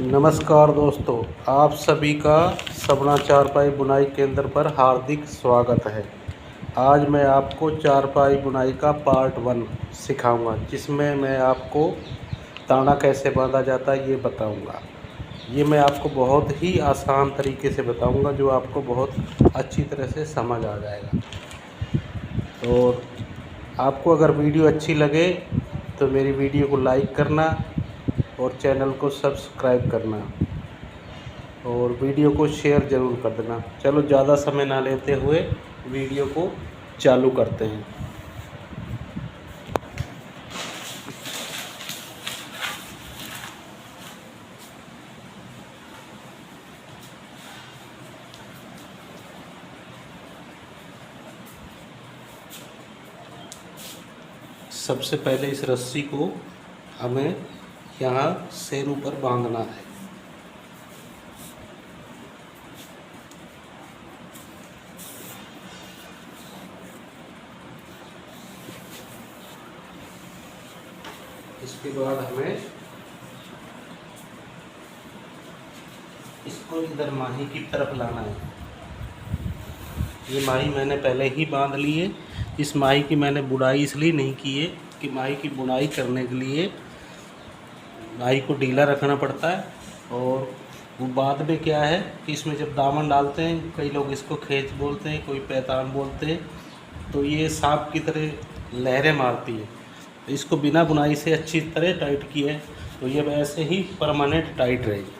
नमस्कार दोस्तों, आप सभी का सपना चारपाई बुनाई केंद्र पर हार्दिक स्वागत है। आज मैं आपको चारपाई बुनाई का पार्ट 1 सिखाऊंगा, जिसमें मैं आपको ताना कैसे बांधा जाता है ये बताऊंगा। ये मैं आपको बहुत ही आसान तरीके से बताऊंगा, जो आपको बहुत अच्छी तरह से समझ आ जाएगा। और आपको अगर वीडियो अच्छी लगे तो मेरी वीडियो को लाइक करना और चैनल को सब्सक्राइब करना और वीडियो को शेयर ज़रूर कर देना। चलो ज़्यादा समय ना लेते हुए वीडियो को चालू करते हैं। सबसे पहले इस रस्सी को हमें यहाँ शेरों पर बांधना है। इसके बाद हमें इसको इधर माही की तरफ लाना है। ये माही मैंने पहले ही बांध ली है। इस माही की मैंने बुनाई इसलिए नहीं की है कि माही की बुनाई करने के लिए माही को ढीला रखना पड़ता है, और वो बाद में क्या है कि इसमें जब दामन डालते हैं, कई लोग इसको खींच बोलते हैं, कोई पैतान बोलते हैं, तो ये सांप की तरह लहरें मारती है। तो इसको बिना बुनाई से अच्छी तरह टाइट किया है तो ये ऐसे ही परमानेंट टाइट रहेगी।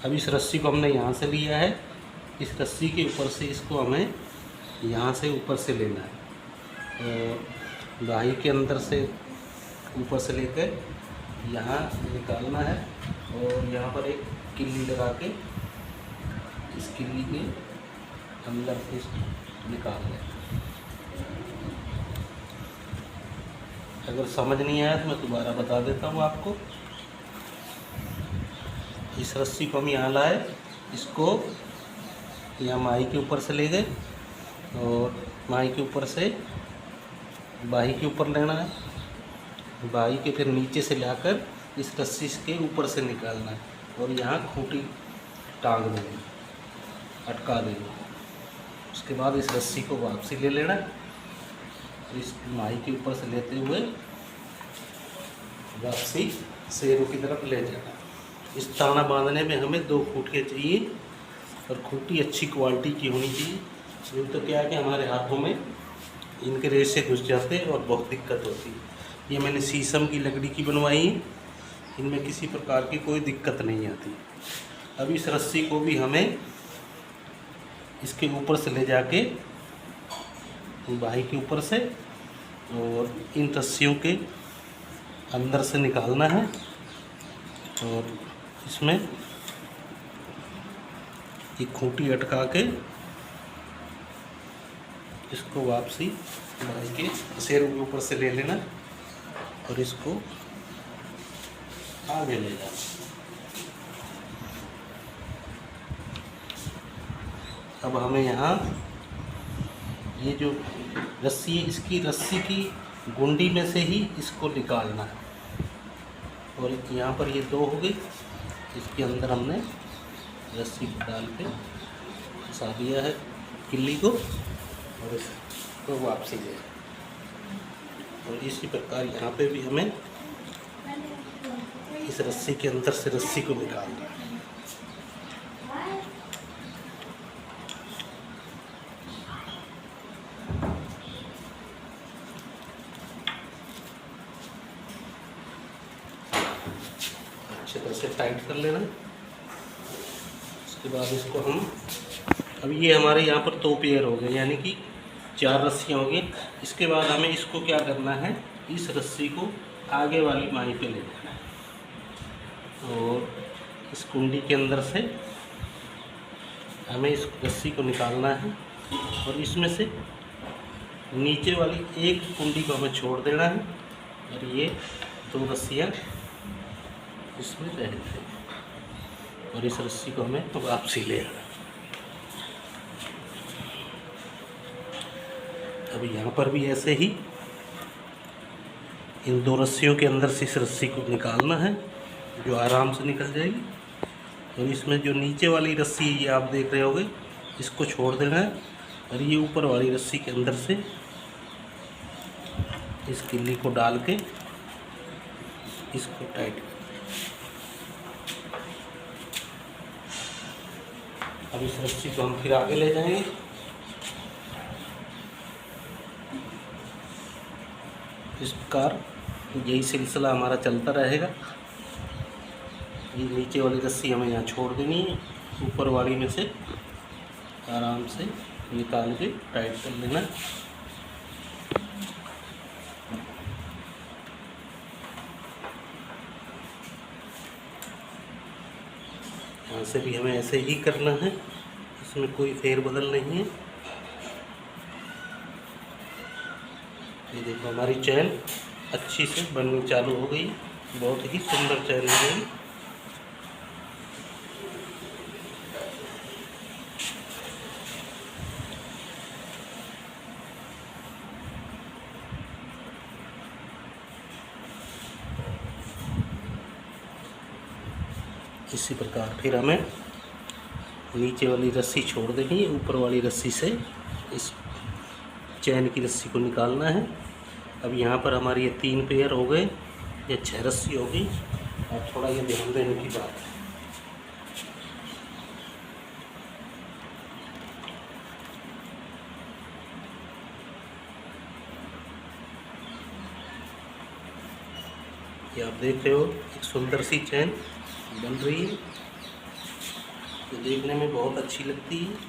अब इस रस्सी को हमने यहाँ से लिया है। इस रस्सी के ऊपर से इसको हमें यहाँ से ऊपर से लेना है, और बाही के अंदर से ऊपर से लेकर यहाँ निकालना है, और यहाँ पर एक किल्ली लगा के इस किल्ली के अंदर से निकाल लें। अगर समझ नहीं आया तो मैं दोबारा बता देता हूँ आपको। इस रस्सी को हम यहाँ लाए, इसको यहाँ माही के ऊपर से ले गए, और माही के ऊपर से बाही के ऊपर लेना है, बाही के फिर नीचे से लाकर इस रस्सी के ऊपर से निकालना है, और यहाँ खूंटी टांग देंगे, अटका देंगे। उसके बाद इस रस्सी को वापसी ले लेना, इस माही के ऊपर से लेते हुए वापसी शेरों की तरफ ले जाना। इस ताना बांधने में हमें 2 खूंटियाँ चाहिए, और खूंटी अच्छी क्वालिटी की होनी चाहिए। नहीं तो क्या है कि हमारे हाथों में इनके रेशे घुस जाते हैं और बहुत दिक्कत होती है। ये मैंने शीशम की लकड़ी की बनवाई है, इनमें किसी प्रकार की कोई दिक्कत नहीं आती। अब इस रस्सी को भी हमें इसके ऊपर से ले जाके बाही के ऊपर से और इन रस्सियों के अंदर से निकालना है, और इसमें एक खूंटी अटका के इसको वापसी बाही के शेरों के ऊपर से ले लेना, और इसको आगे ले जाना। अब हमें यहाँ ये जो रस्सी है, इसकी रस्सी की गुंडी में से ही इसको निकालना है, और यहाँ पर ये 2 हो गई। इसके अंदर हमने रस्सी को डाल के फंसा दिया है किल्ली को, और इसको वापसी ले। और इसी प्रकार यहाँ पे भी हमें इस रस्सी के अंदर से रस्सी को निकालना है। अच्छे तरह से टाइट कर लेना। उसके बाद इसको हम, अब ये हमारे यहाँ पर 2 पेयर हो गए, यानी कि 4 रस्सियाँ हो गई। इसके बाद हमें इसको क्या करना है, इस रस्सी को आगे वाली माही पे ले जाना है, और इस कुंडी के अंदर से हमें इस रस्सी को निकालना है, और इसमें से नीचे वाली एक कुंडी को हमें छोड़ देना है, और ये 2 रस्सियाँ इसमें रह जाए, और इस रस्सी को हमें वापसी ले आना। अब यहाँ पर भी ऐसे ही इन 2 रस्सियों के अंदर से इस रस्सी को निकालना है, जो आराम से निकल जाएगी। और इसमें जो नीचे वाली रस्सी है ये आप देख रहे होगे, इसको छोड़ देना है और ये ऊपर वाली रस्सी के अंदर से इस किल्ली को डाल के इसको टाइट। अब इस रस्सी को हम फिर आगे ले जाएंगे। इस प्रकार यही सिलसिला हमारा चलता रहेगा। ये नीचे वाली रस्सी हमें यहाँ छोड़ देनी है, ऊपर वाली में से आराम से निकाल के टाइट कर लेना। यहाँ से भी हमें ऐसे ही करना है, इसमें कोई फेरबदल नहीं है। ये देखो हमारी चैन अच्छी से बननी चालू हो गई, बहुत ही सुंदर चैन हो गई। इसी प्रकार फिर हमें नीचे वाली रस्सी छोड़ देनी है, ऊपर वाली रस्सी से इस चैन की रस्सी को निकालना है। अब यहाँ पर हमारी ये 3 पेयर हो गए, ये 6 रस्सी हो गई। अब थोड़ा ये ध्यान देने की बात है, ये आप देख रहे हो एक सुंदर सी चैन बन रही है, तो देखने में बहुत अच्छी लगती है।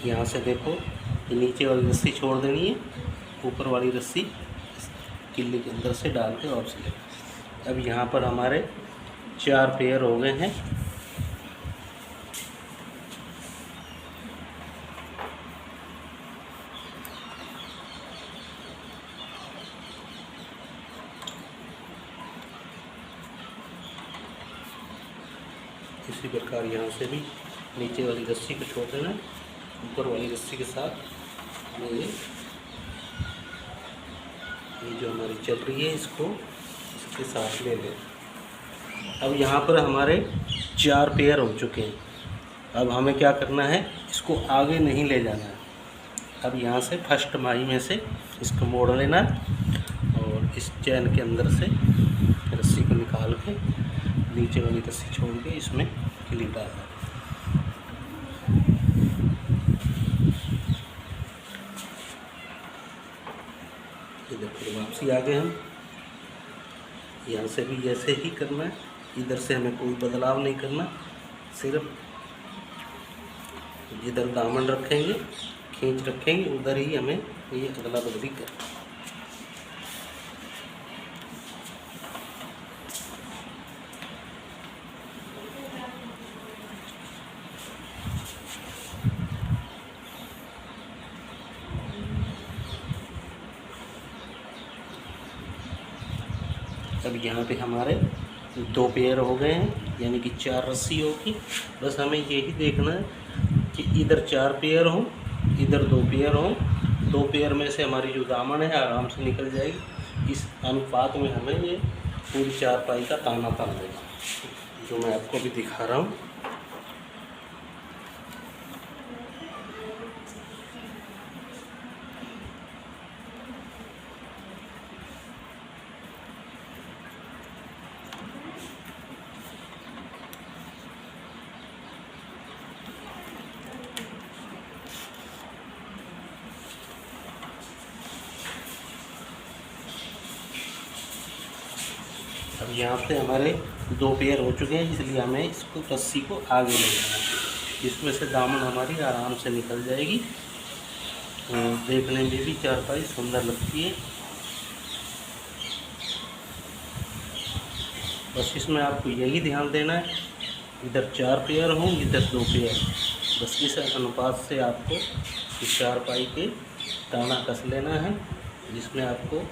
यहाँ से देखो ये नीचे वाली रस्सी छोड़ देनी है, ऊपर वाली रस्सी किल्ली के अंदर से डाल के और सिले। अब यहाँ पर हमारे 4 पेयर हो गए हैं। इसी प्रकार यहाँ से भी नीचे वाली रस्सी को छोड़ देना, ऊपर वाली रस्सी के साथ ये जो हमारी चल रही है इसको इसके साथ ले लें। अब यहाँ पर हमारे 4 पेयर हो चुके हैं। अब हमें क्या करना है, इसको आगे नहीं ले जाना है। अब यहाँ से फर्स्ट माही में से इसको मोड़ लेना और इस चैन के अंदर से रस्सी को निकाल के नीचे वाली रस्सी छोड़ के इसमें किल्ली डालना। इधर फिर वापसी आ गए हम, यहाँ से भी ऐसे ही करना है। इधर से हमें कोई बदलाव नहीं करना, सिर्फ जिधर दामन रखेंगे खींच रखेंगे उधर ही हमें ये अदला बदली करना। अब यहाँ पे हमारे 2 पेयर हो गए हैं, यानी कि 4 रस्सी होगी। बस हमें यही देखना है कि इधर 4 पेयर हो, इधर 2 पेयर हो। 2 पेयर में से हमारी जो दामन है आराम से निकल जाएगी। इस अनुपात में हमें ये पूरी 4 पाई का ताना तान देगा, जो मैं आपको भी दिखा रहा हूँ। अब यहाँ पे हमारे 2 पेयर हो चुके हैं, इसलिए हमें इसको रस्सी को आगे ले जाना है। इसमें से दामन हमारी आराम से निकल जाएगी। देखने में भी 4 पाई सुंदर लगती है। बस इसमें आपको यही ध्यान देना है, इधर 4 पेयर हों, इधर 2 पेयर। बस इस अनुपात से आपको इस 4 पाई के दाना कस लेना है, जिसमें आपको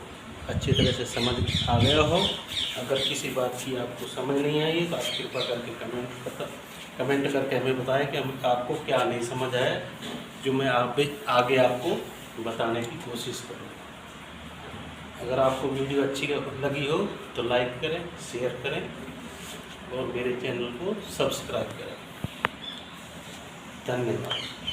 अच्छी तरह से समझ आ गया हो। अगर किसी बात की आपको समझ नहीं आई तो आप कृपा करके कमेंट कमेंट करके हमें बताएं कि हम आपको क्या नहीं समझ आया, जो मैं आगे आपको बताने की कोशिश करूँ। अगर आपको वीडियो अच्छी लगी हो तो लाइक करें, शेयर करें और मेरे चैनल को सब्सक्राइब करें। धन्यवाद।